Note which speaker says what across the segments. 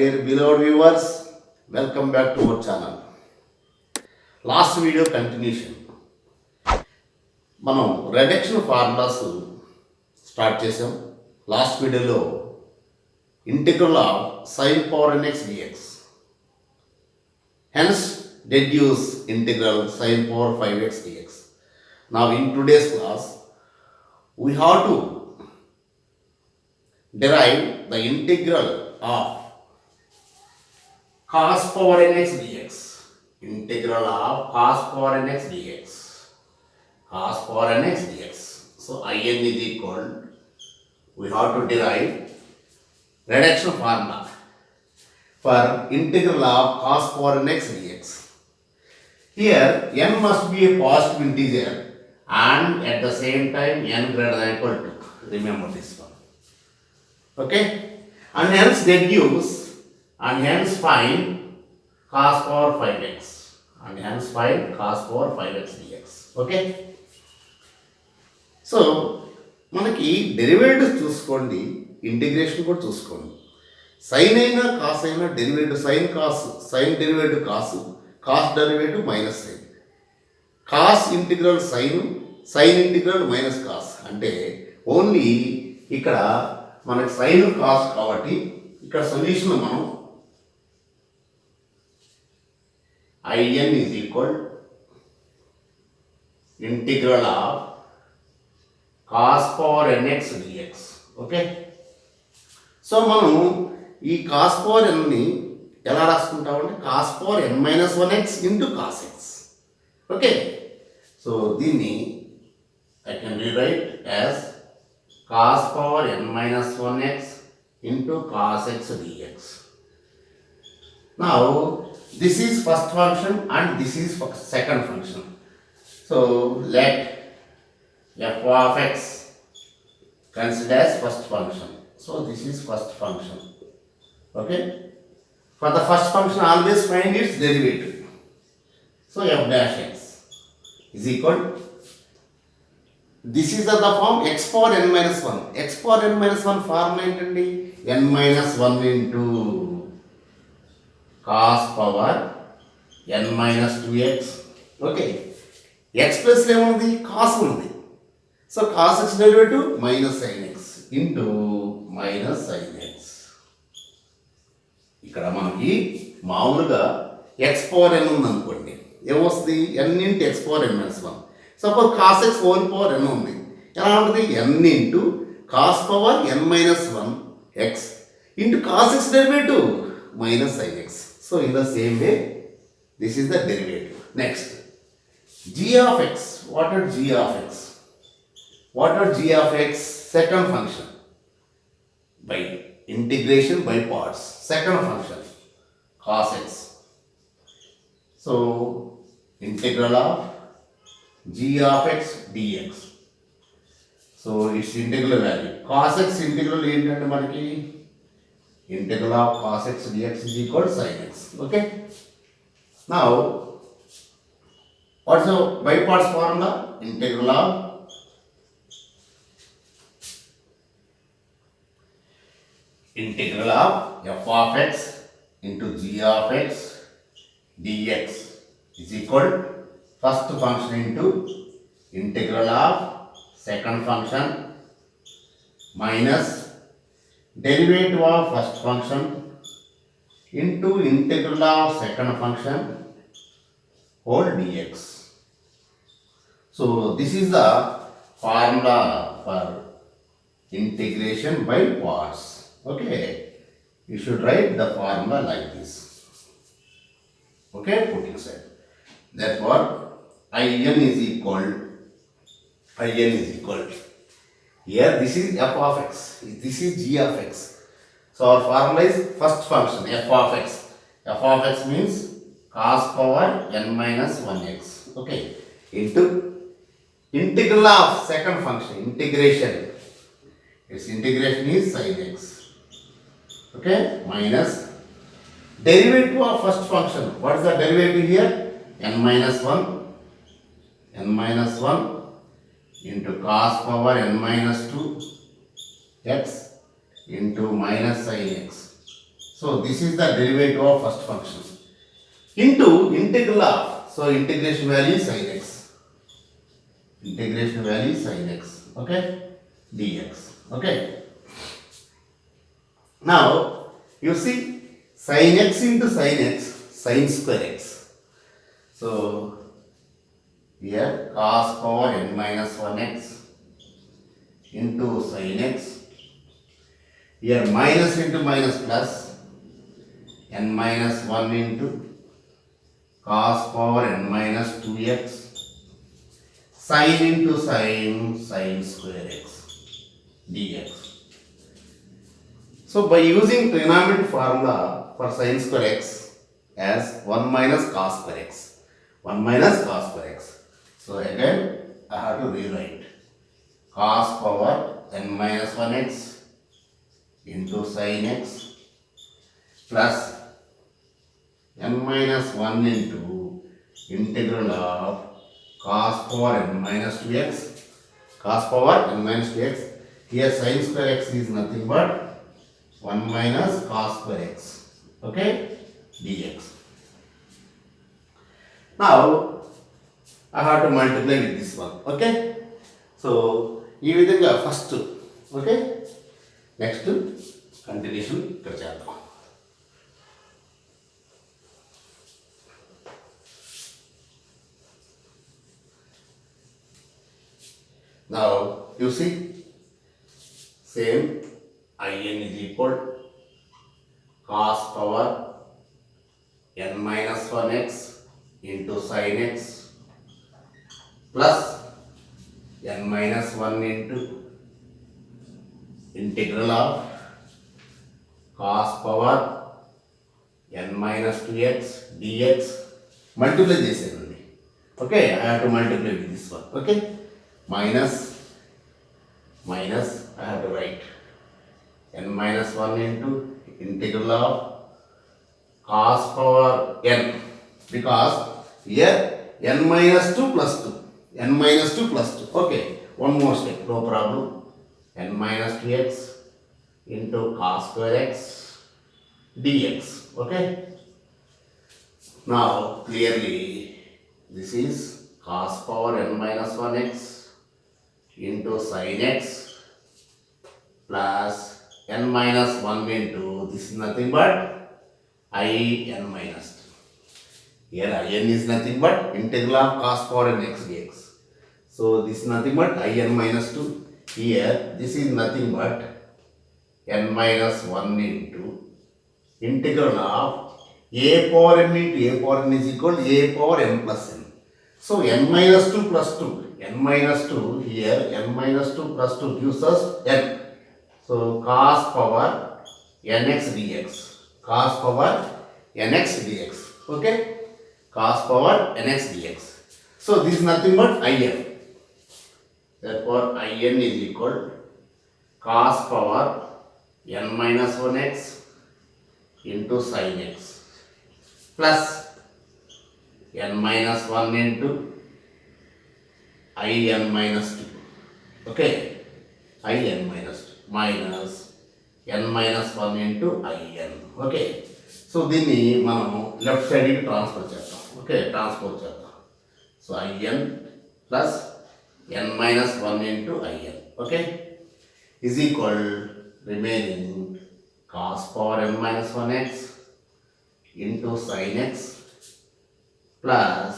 Speaker 1: dear beloved viewers, welcome back to our channel. Last video continuation. మనం రెడక్షన్ formulas start చేసాం. Last వీడియోలో integral of sin power nx dx. Hence deduce integral sin power 5x dx. Now in today's class we have to derive the integral of cos power nx dx. Integral of cos power nx dx. Cos power nx dx. So in is equal, we have to derive reduction formula for integral of cos power nx dx. Here n must be a positive integer and at the same time n greater than or equal to. Remember this one. Okay? And hence deduce and hence find cos power 5x. And hence find cos power 5x dx. Okay? So మనకి derivatives చూసుకోండి, integration కూడా చూసుకోండి. Sine అయినా cos అయినా derivative sine cos, sine derivative cos, cos derivative minus sine, cos integral sine, sine integral minus cos. అంటే only ఇక్కడ మనకి sine cos కాబట్టి ఇక్కడ సొల్యూషన్ మనం in is equal integral of cos power nx dx. Okay, so మనం ఈ cos power n ని ఎలా రాసుకుంటామంటే cos power n minus 1x into cos x. Okay, so దీన్ని I can rewrite as cos power n minus 1x into cos x dx. Now this is first function and this is second function. So let f of x consider as first function. So this is first function. Okay, for the first function always find its derivative. So f dash x is equal, this is the form x power n minus 1. X power n minus 1 form ఏంటండి? n minus 1 into cos power n minus 2x. Okay, x plus ఏముంది? Cos ఉంది. So cos x derivative minus sin x into minus sin x. ఇక్కడ మనకి మామూలుగా x power n ఉంది అనుకోండి, ఏమొస్తుంది? n into x power n minus 1. Suppose cos x whole power n ఉంది, ఎలా ఉంటుంది? n into cos power n minus 1 x into cos x derivative minus sin x. So in the same way, this is the derivative. Next, g of x. What are g of x? What are g of x? Second function by integration by parts. Second function cos x. So integral of g of x dx. So its integral value. Cos x integral ఏంటంటే మనకి integral of cos x dx is equal to sin x. Okay, now what's the by parts formula? Integral of f of x into g of x dx is equal first function into integral of second function minus derivative of first function into integral of second function whole dx. So this is the formula for integration by parts. Okay, you should write the formula like this. Okay, put inside. Therefore in is equal here, this is f of x, this is g of x. So our formula is first function f of x. F of x means cos power n minus 1x. Okay, into integral of second function, integration, its integration is sin x. Okay, minus derivative of first function. What is the derivative here? n minus 1 into cos power n minus 2 x into minus sin x. So this is the derivative of first function into integral of, so integration value is sin x. Integration value is sin x. Okay, dx. Okay. Now you see sin x into sin x, sin square x. So here cos power n minus 1x into sin x. Here minus into minus plus n minus 1 into cos power n minus 2x sin into sin square x dx. So by using trigonometric formula for sin square x as 1 minus cos square x, 1 minus cos square x. So again I have to rewrite cos power n minus 1x into sin x plus n minus 1 into integral of cos power n minus 2x, cos power n minus 2x. Here sin square x is nothing but 1 minus cos square x. Okay, dx. Now I have to multiply with this one. Okay, so ఈ విధంగా first. Okay, next continuation ఇక్కడ చేద్దాం. Now you see same in is equal cos power n minus 1x into sin x plus n minus 1 into integral of cos power n minus 2x dx. Multiply చేసేయండి. Okay, I have to multiply with this one. Okay, minus I have to write n minus 1 into integral of cos power n, because here n minus 2 plus 2, n minus 2 plus 2. Okay, one more step, no problem. N minus 2x into cos square x dx. Okay, now clearly this is cos power n minus 1x into sin x plus n minus 1 into, this is nothing but in minus 2. Here in is nothing but integral of cos power n x dx. So this is nothing but in minus 2. Here this is nothing but n minus 1 into integral of a power n into a power n is equal to a power n plus n. So n minus 2 plus 2, n minus 2, here n minus 2 plus 2 gives us n. So cos power nx dx, cos power nx dx. Okay, cos power nx dx. So this is nothing but in. Therefore in is equal cos power n minus 1x into sin x plus n minus 1 into in minus 2. Okay, in minus 2 minus n minus 1 into in. Okay, so దీన్ని మనం left సైడ్కి transfer చేద్దాం. Okay, transfer చేద్దాం. So in plus n minus 1 into in. Okay, is equal remaining cos power n minus 1x into sin x plus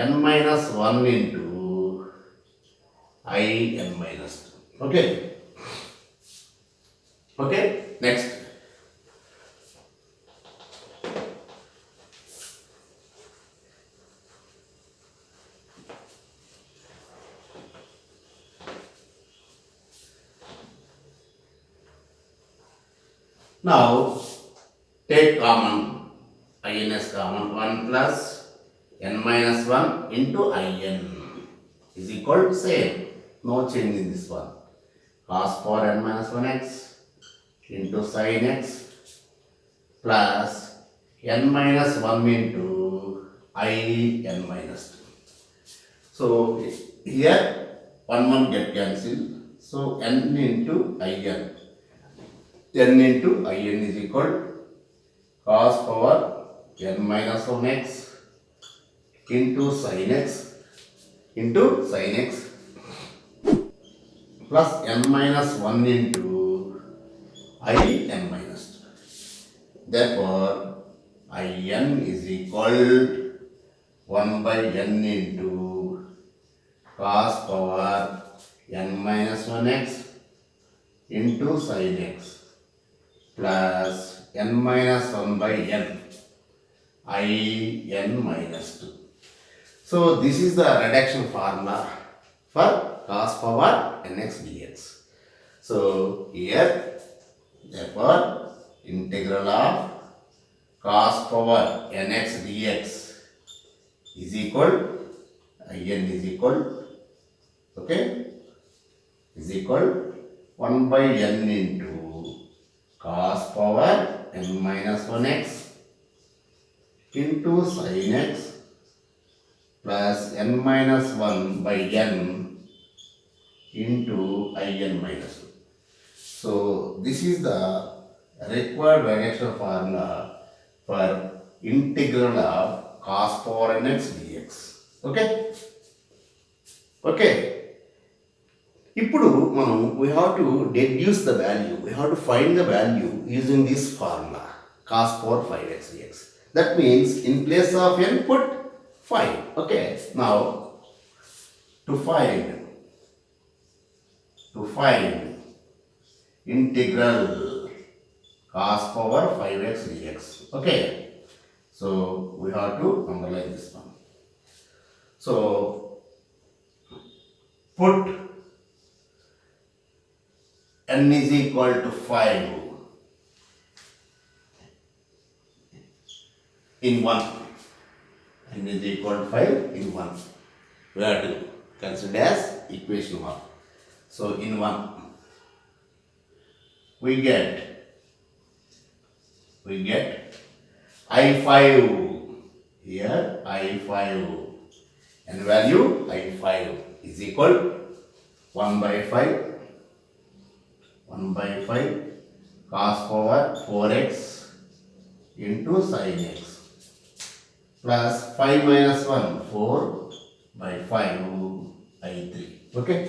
Speaker 1: n minus 1 into in minus 2. Okay, okay, next. Now take common, in is common, 1 plus n minus 1 into in is equal to same, no change in this one. Cos power n minus 1x into sin x plus n minus 1 into in minus 2. So here 1 get cancelled. So n into in is equal cos power n minus 1x into sin x plus n minus 1 into I n minus 2. Therefore, I n is equal 1 by n into cos power n minus 1x into sin x plus n minus 1 by n I n minus 2. So this is the reduction formula for cos power nx dx. So here, therefore, integral of cos power nx dx is equal, in is equal, okay, is equal 1 by n into cos power n minus 1x into sin x plus n minus 1 by n into I n minus 2. So this is the required reduction formula for integral of cos power nx dx. Okay? Okay. ఇప్పుడు మనం we have to deduce the value, we have to find the value using this formula cos power 5x dx. That means in place of n put 5. Okay, now to find integral cos power 5x dx. Okay, so we have to underline this one. So put n is equal to 5 in 1. N is equal to 5 in 1. We have to consider as equation 1. So in 1 we get I5 here, I5 and value I5 is equal 1 by 5 cos power 4x into sin x plus 5 minus 1 4 by 5 I3. Okay,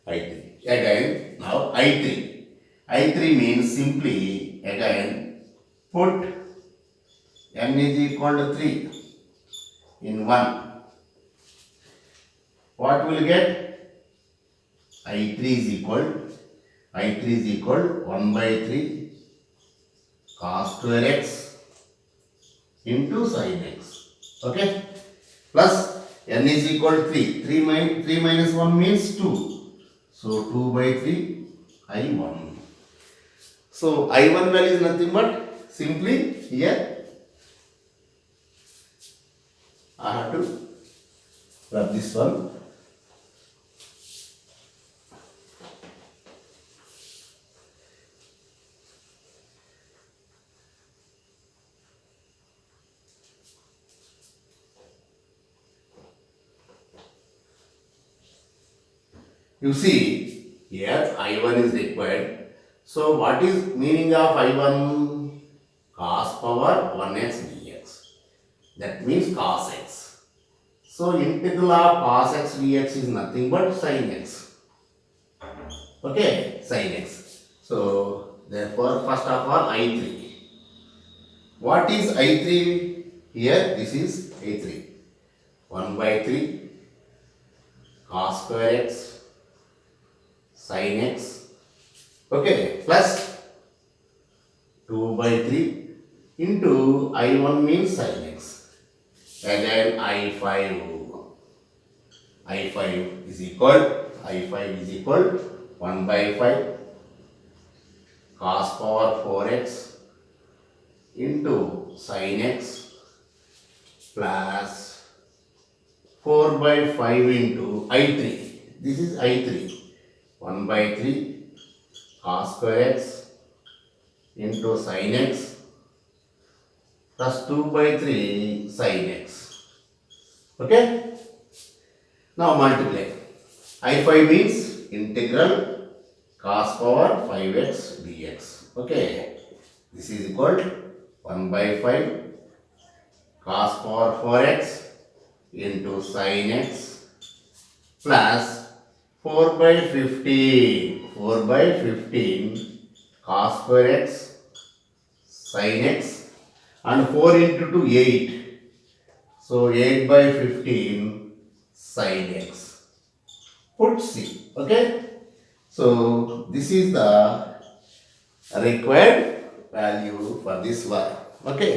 Speaker 1: I3 again. Now I3 means simply again put n is equal to 3 in 1. What will get? I3 is equal 1 by 3 cos square x into sin x. Okay, plus n is equal to 3 minus 1 means 2. So 2 by 3 I1. So I1 value is nothing but simply here I have to rub this one. You see, here I1 is required. So what is meaning of I1? Cos power 1x dx. That means cos x. So integral of cos x dx is nothing but sin x. Okay, sin x. So therefore, first of all, I3. What is I3? Here, this is I3. 1 by 3 cos square x sin x, okay, plus 2 by 3 into I1 means sin x. Again I5 is equal 1 by 5 cos power 4x into sin x plus 4 by 5 into I3. This is I3. 1 by 3 cos square x into sin x plus 2 by 3 sin x. Okay? Now multiply. I5 means integral cos power 5x dx. Okay? This is equal to 1/5 cos power 4x into sin x plus 4/15 cos square x sin x and 4 into 2 8. So 8/15 sin x. Put C. Okay. So this is the required value for this one. Okay.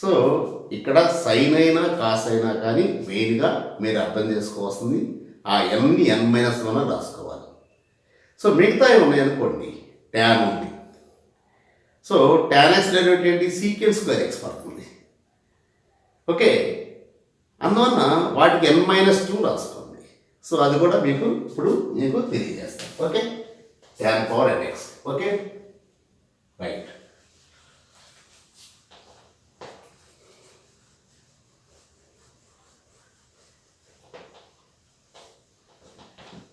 Speaker 1: So ఇక్కడ sign అయినా cos అయినా కానీ మెయిన్గా మీరు అర్థం చేసుకోవాల్సింది ఆ ఎన్ని n-1 రాసుకోవాలి. సో మిగతా ఉన్నాయనుకోండి, ట్యాన్ ఉంది. సో ట్యాన్ ఎక్స్ డెరివేటివ్ ఏంటి, సీకెండ్ స్క్వేర్ ఎక్స్ పడుతుంది. ఓకే, అందువలన వాటికి n-2 రాసుకోండి. సో అది కూడా మీకు ఇప్పుడు తెలియజేస్తాను. Okay, tan power n x. Okay, right.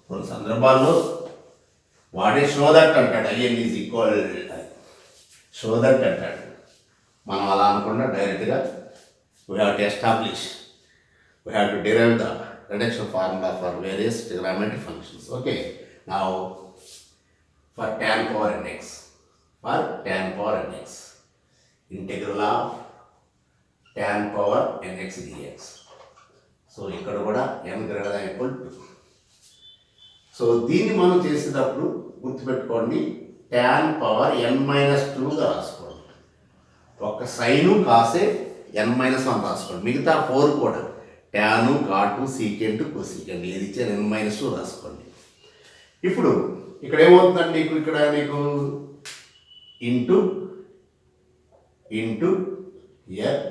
Speaker 1: కొన్ని సందర్భాల్లో వాడే షో దట్ అంటాడు, I N is equal show that అంటాడు. మనం అలా అనుకుండా డైరెక్ట్గా we have to establish, we have to derive the reduction formula for various trigonometric functions. Okay, now for tan power nx, integral of tan power nx dx. So ఇక్కడ కూడా n greater than equal to. So దీన్ని మనం చేసేటప్పుడు గుర్తుపెట్టుకోండి, tan power n-2గా రాసుకోండి. ఒక sign కాసే n-1 రాసుకోండి. మిగతా 4 కూడా ట్యాను, కాటు, సీకెంట్, కోసీకెంట్ ఏది ఇచ్చారు n-2 రాసుకోండి. ఇప్పుడు ఇక్కడ ఏమవుతుందండి, ఇక్కడ నీకు ఇంటూ ఇయర్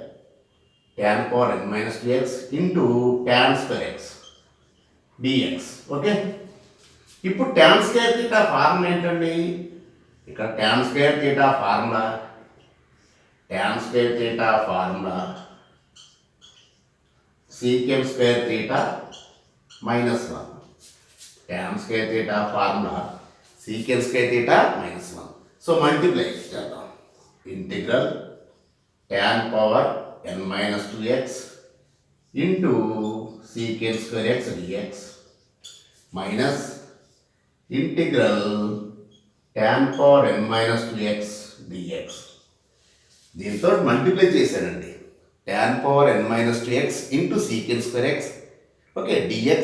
Speaker 1: tan power n-2x into tan square x dx. Okay, ఇప్పుడు ట్యాన్ స్క్వేర్ తీటా ఫార్ములా ఏంటండి, ఇక్కడ tan square theta formula secant square theta minus 1. Tan square theta formula secant square theta minus 1. So multiply చేద్దాం. Integral tan power n-2x into secant square x dx minus integral tan power n-2x dx. దీంతో multiply చేశానండి. tan power n-2x into secant square x, okay, dx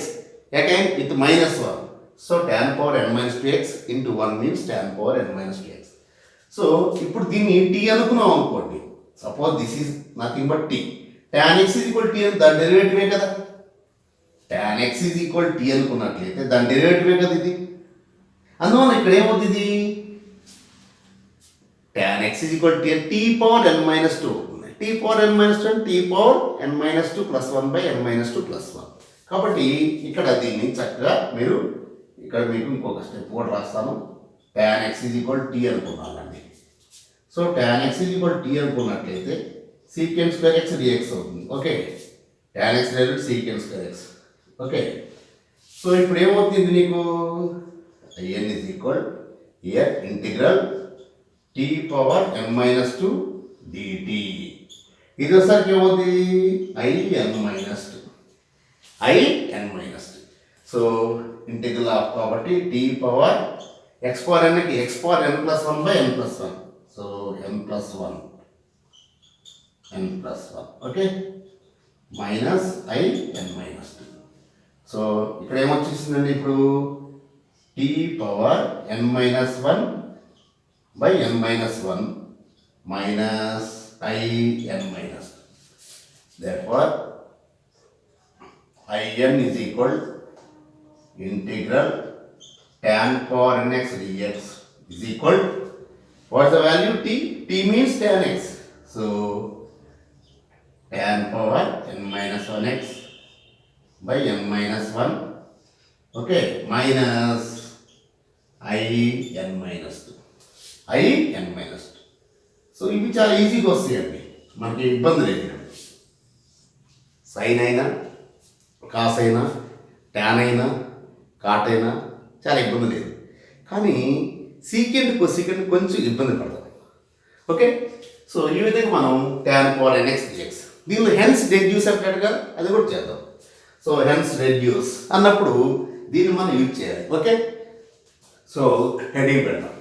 Speaker 1: again with minus 1. So tan power n-2x into 1 means tan power n-2x. So ఇప్పుడు దీన్ని t అనుకున్నాం అనుకోండి, suppose this is nothing but t. tan x is equal to t, దాని డెరివేటివే కదా. tan x is equal to t అనుకున్నట్లయితే దాని డెరివేటివే కదా ఇది. అందువల్ల ఇక్కడ ఏమవుతుంది, ఇది tan x is equal to t power n-2. t power n-2 t power n-2 plus 1 by n-2 plus 1. కాబట్టి ఇక్కడ దీన్ని చక్కగా మీరు ఇక్కడ మీకు ఇంకొక స్టెప్ కూడా రాస్తాను. tan x is equal to t అనుకున్నానండి. So tan x is equal to t అనుకున్నట్లయితే secant square x dx అవుతుంది. Okay, tan x derivative secant square x. Okay, so ఇప్పుడు ఏమవుతుంది నీకు, n is equal here integral t power n-2 dt. ఇది ఒకసారికి ఏమవుతుంది, in-2. So integral of కాబట్టి t power x power nకి x power n plus 1 by n plus 1. So n plus 1. Okay, minus in-2. So ఇక్కడ ఏమొచ్చేసిందండి, ఇప్పుడు t power n-1 by n-1 minus in-2. Therefore in is equal integral tan power nx dx is equal, what is the value, t? T means tan x. So tan power n-1x by n-1, okay, minus in-2. So ఇవి చాలా ఈజీగా వస్తాయండి, మనకి ఇబ్బంది లేదు. Sign అయినా cos అయినా tan అయినా కాట్ అయినా చాలా ఇబ్బంది లేదు. కానీ సీకెంట్ కొంచెం ఇబ్బంది పడతాం. ఓకే, సో ఈ విధంగా మనం tan పవర్ nx dx దీనిలో హెన్స్ రెడ్యూస్ అంటాడు కదా, అది కూడా చేద్దాం. సో హెన్స్ రెడ్యూస్ అన్నప్పుడు దీన్ని మనం యూజ్ చేయాలి. ఓకే, సో హెడింగ్ పెడదాం.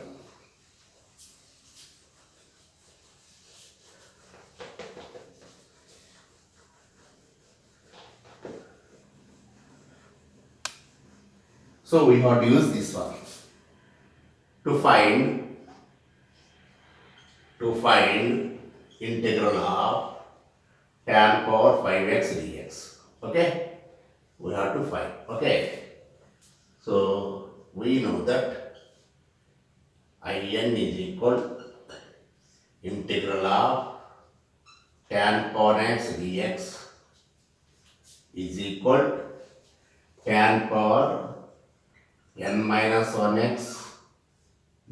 Speaker 1: So we have to use this one to find integral of tan power 5x dx. Okay, we have to find. Okay, so we know that in is equal integral of tan power x dx is equal tan power n minus 1x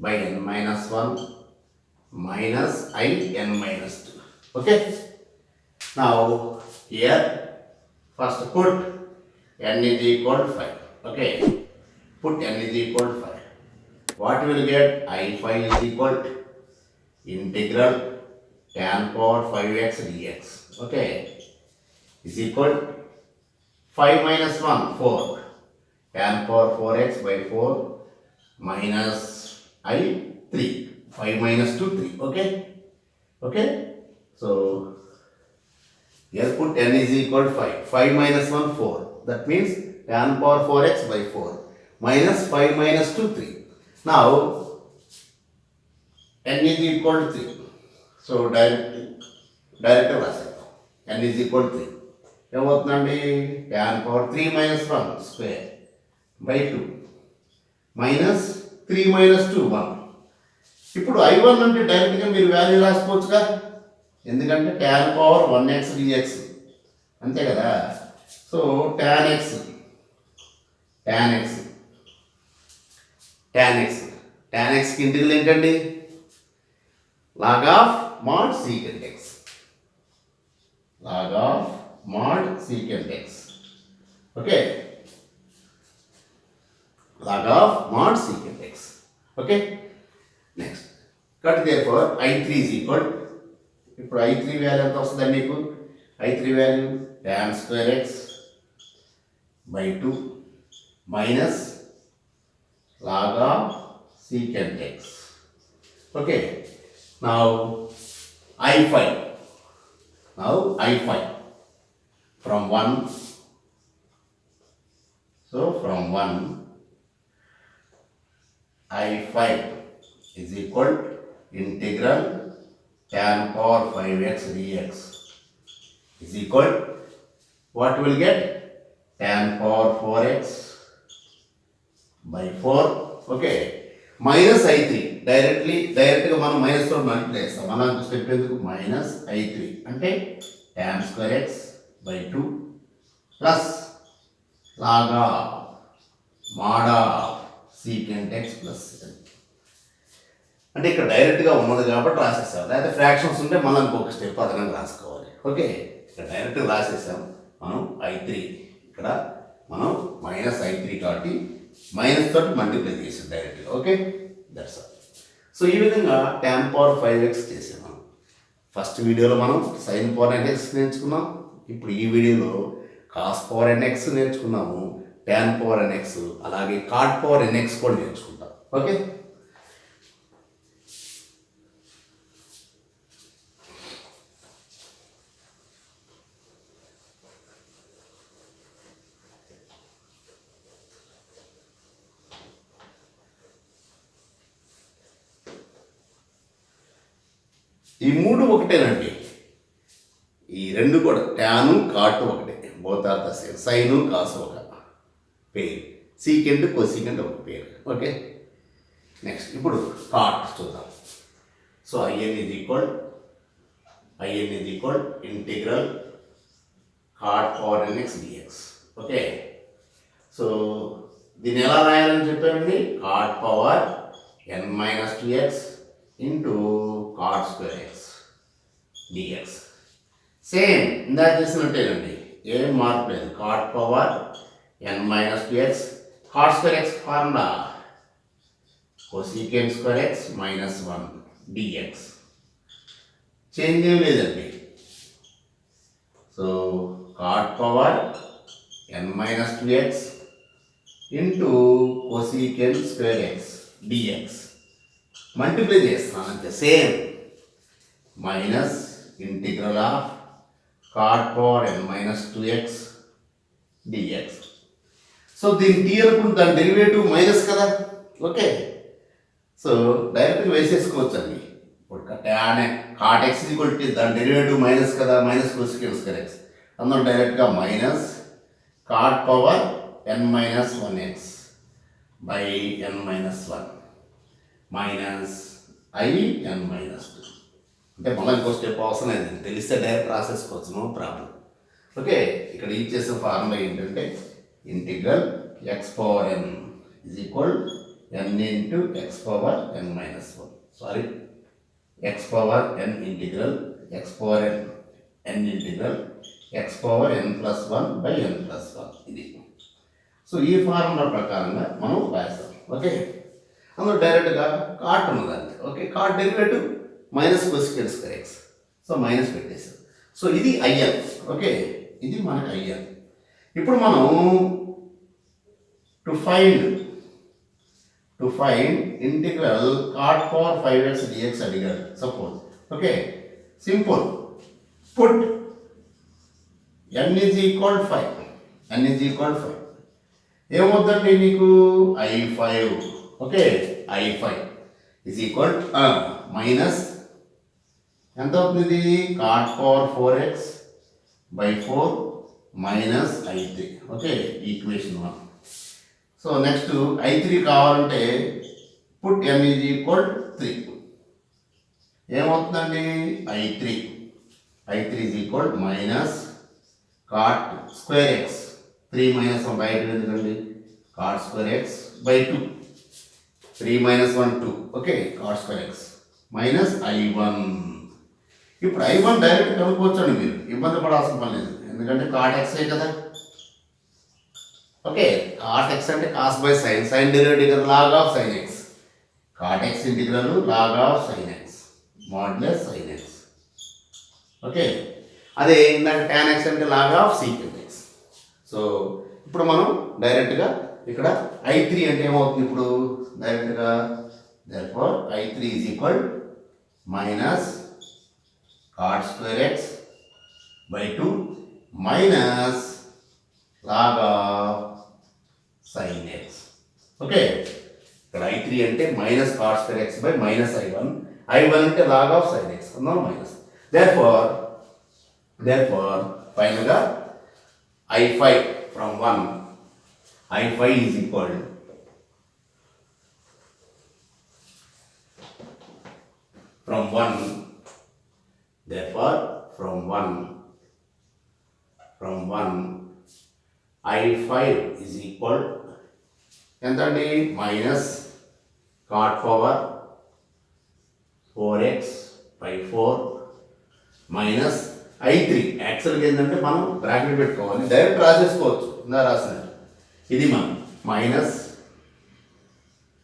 Speaker 1: by n minus 1 minus I n minus 2. Okay, now here first put n is equal to 5. Okay, put n is equal to 5. What will get? I5 is equal to integral tan power 5x dx. Okay, is equal 5 minus 1 4. Tan power 4x by 4 minus I 3. 5 minus 2 3. Okay, okay, so here put n is equal to 5. 5 minus 1 4. That means tan power 4x by 4 minus 5 minus 2 3. Now n is equal to 3. So direct రాసేద్దాం. n is equal to 3. ఏమవుతుందండి? tan power 3 minus 1 square by 2 minus 3 minus 2 1. ఇప్పుడు I1 అంటే డైరెక్ట్గా మీరు value రాసుకోవచ్చుగా, ఎందుకంటే tan power 1x dx అంతే కదా. So tan x కి integral ఏంటండి? log of mod secant x. log of mod secant x. Okay, log of mod secant x. Okay, next cut therefore I3 is equal, ఇప్పుడు I3 value ఎంత వస్తుందండి మీకు? I3 value tan square x by 2 minus log of secant x. Okay, now I5 from 1, so from 1 I5 is equal integral tan power 5x dx is equal, what will get? Tan power 4x by 4. Okay, minus I3 డైరెక్ట్గా మనం minus తో multiply చేస్తాం. మనం step ఎందుకు? Minus I3 అంటే tan square x by 2 plus log of mod of secant x plus అంటే ఇక్కడ డైరెక్ట్గా ఉన్నది కాబట్టి రాసేసాం. లేదా ఫ్రాక్షన్స్ ఉంటే మనం ఇంకొక స్టెప్ అదనంగా రాసుకోవాలి. ఓకే, ఇక్కడ డైరెక్ట్గా రాసేసాం మనం I3, ఇక్కడ మనం మైనస్ I3 కాబట్టి మైనస్ తోటి మల్టిప్లై చేసాం డైరెక్ట్గా. Okay, that's all. సో ఈ విధంగా tan పవర్ 5x చేసాం మనం. ఫస్ట్ వీడియోలో మనం sin పవర్ nx నేర్చుకున్నాం. ఇప్పుడు ఈ వీడియోలో cos పవర్ nx నేర్చుకున్నాము, tan పవర్ nx, అలాగే cot పవర్ nx కూడా నేర్చుకుంటాం. ఓకే, ఈ మూడు ఒకటేనండి, ఈ రెండు కూడా ట్యాను కాటు ఒకటే, both are the same. Sine cos ఒక పేరు, సీకెంట్ కోసీకెంట్ ఒక పేరు. ఓకే, నెక్స్ట్ ఇప్పుడు కాట్ చూద్దాం. So I N is equal integral cot power N X D X. Okay, so దీన్ని ఎలా రాయాలని చెప్పారండి? కాట్ పవర్ ఎన్ minus 2x into cot square x dx. Same ఇందాక చేసినట్టేనండి, ఏం మార్పు లేదు. cot power n minus 2x, cot square x formula cosecant square x minus 1 dx. Change ఏం లేదండి. So cot power n minus 2x into cosecant square x dx multiply చేస్తున్నాను అంతే, same minus integral of cot power n minus 2x dx. So దీని t అనుకుంటే దాని derivative minus కదా, okay. So డైరెక్ట్గా వేసేసుకోవచ్చు అండి. ఇప్పుడు cot x దాని డెరివేటివ్ మైనస్ కదా, మైనస్ cosecant స్క్వేర్ ఎక్స్, అందులో డైరెక్ట్గా minus cot power n minus 1x by n minus 1 minus i n minus 2. అంటే మళ్ళీ ఇంకో స్టెప్ అవసరం లేదు, తెలిస్తే డైరెక్ట్ రాసేసుకోవచ్చు, నో ప్రాబ్లం. ఓకే, ఇక్కడ యూజ్ చేసే ఫార్ములా ఏంటంటే integral x power n is equal n into x power N minus 1, sorry x power n integral x power n n integral x power n plus 1 by n plus 1 ఇది. So ఈ formula ప్రకారంగా మనం రాస్తాం, okay. అందులో డైరెక్ట్గా cot ఉన్నదంటే, okay, cot derivative minus cosecant square x, so minus పెట్టేసాం. So ఇది ఐఎన్, ఓకే, ఇది మనకు ఐఎన్. ఇప్పుడు మనం టు ఫైండ్ ఇంటిగ్రల్ cot పవర్ 5x dx అడిగాడు suppose, okay. Simple, put n is equal 5, n is equal 5 ఏమవుతుందండి నీకు i5, okay, i5 is equal minus ఎంత అవుతుంది, cot power 4x by 4 minus i3, okay, equation 1. So next i3 కావాలంటే put n is equal 3 ఏమవుతుందండి i3 is equal minus cot square X 3 minus 1 by 2 ఎందుకండి cot square x by 2 3 minus 1 2, okay, cot square X minus i1. ఇప్పుడు i1 direct కనుక్కోవచ్చండి, మీరు ఇబ్బంది పడాల్సిన పని లేదు, ఎందుకంటే cot x కదా, ఓకే. cot x అంటే cos by sine, sine derivative log of sine x, cot x ఇంటిగ్రల్ log of sine x modulus sine x, okay. అదే ఇందాక tan x అంటే log of secant x. So ఇప్పుడు మనం డైరెక్ట్గా ఇక్కడ i3 అంటే ఏమవుతుంది, ఇప్పుడు డైరెక్ట్గా therefore i3 is equal minus cot square x by 2 minus log of sine x, okay. ఇక్కడ i3 అంటే minus cot square x by minus i1 అంటే లాగ్ ఆఫ్ సైన్ ఎక్స్ అన్నాం మైనస్. therefore ఫైనల్గా i5 from 1 i5 is equal from 1 therefore from 1 i5 is equal ఎంతండి minus cot power 4x by 4 minus i3. యాక్చువల్గా ఏంటంటే మనం bracket పెట్టుకోవాలి, direct రాసేసుకోవచ్చు, ఇందా రాసినట్టు. ఇది మనం minus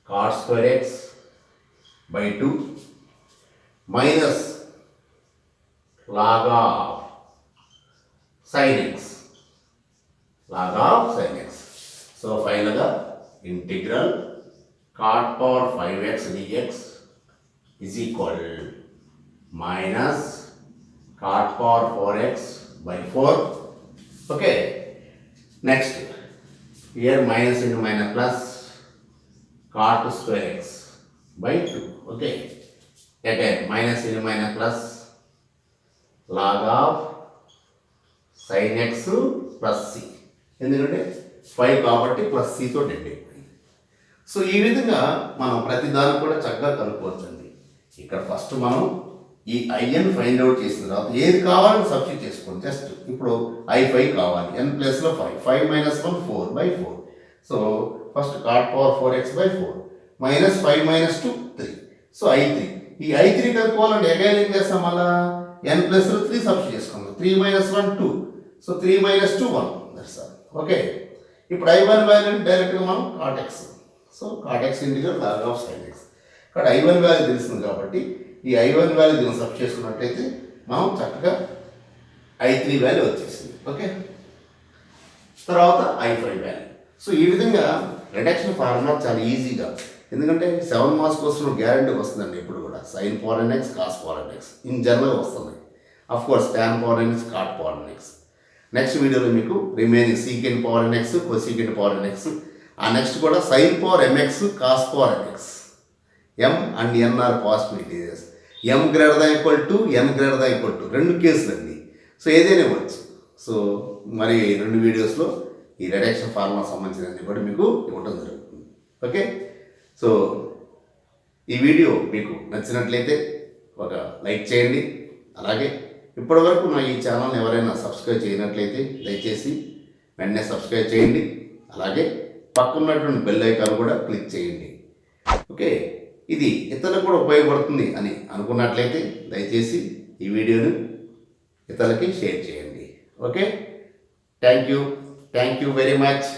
Speaker 1: cot square x by 2 minus log of sin x, so finally integral cot power 5x dx is equal minus cot power 4x by 4, okay. Next here minus into minus plus cot square x by 2, okay. Again minus into minus plus log of sin x plus C, ఎందుకంటే 5 కాబట్టి plus సితో dead అయిపోయింది. So ఈ విధంగా మనం ప్రతి దానికి కూడా చక్కగా కనుక్కోవచ్చండి. ఇక్కడ ఫస్ట్ మనం ఈ ఐఎన్ ఫైండ్ అవుట్ చేసిన తర్వాత ఏది కావాలని సబ్స్టిట్యూట్ చేసుకోండి. జస్ట్ ఇప్పుడు i5 కావాలి, n ప్లస్లో 5 minus 1 4 by 4. So first cot power 4x by 4 minus 5 minus 2 3. So i3, ఈ i3 కనుక్కోవాలంటే అగైన్ ఏం చేస్తాం, మళ్ళా n ప్లస్లో 3 సబ్స్టిట్యూట్ చేసుకుందాం. 3 minus 1 2, so 3 minus 2 1, that's all, okay. ఇప్పుడు i1 వాల్యూ డైరెక్ట్గా మనం cot x, so cot x integral log of sin x. ఇక్కడ i1 వాల్యూ తెలుస్తుంది కాబట్టి ఈ i1 వాల్యూ దీన్ని సబ్ చేసుకున్నట్లయితే మనం చక్కగా I3 వాల్యూ వచ్చేసింది. ఓకే, తర్వాత I5 వాల్యూ. సో ఈ విధంగా రిడక్షన్ ఫార్ములా చాలా ఈజీగా, ఎందుకంటే 7 మార్క్స్ కోసం గ్యారంటీ వస్తుందండి ఎప్పుడు కూడా. sin power nx cos power nx in general వస్తుంది. Of course tan power nx cot power nx. Next వీడియోలో మీకు remaining secant power nx cosecant power nx, ఆ నెక్స్ట్ కూడా sin power mx cos power nx. m and n are positive integers. m greater than equal to n greater than equal to 2 కేసులు అండి. So ఏదైనా ఇవ్వచ్చు. So మరి 2 వీడియోస్లో ఈ reduction formula సంబంధించినది కూడా మీకు ఇవ్వడం జరుగుతుంది. ఓకే, సో ఈ వీడియో మీకు నచ్చినట్లయితే ఒక లైక్ చేయండి. అలాగే ఇప్పటివరకు నా ఈ ఛానల్ని ఎవరైనా సబ్స్క్రైబ్ చేయనట్లయితే దయచేసి వెంటనే సబ్స్క్రైబ్ చేయండి. అలాగే పక్కనున్నటువంటి బెల్ ఐకాన్ కూడా క్లిక్ చేయండి. ఓకే, ఇది ఇతరులకు కూడా ఉపయోగపడుతుంది అని అనుకున్నట్లయితే దయచేసి ఈ వీడియోని ఇతరులకి షేర్ చేయండి. Okay, thank you very much.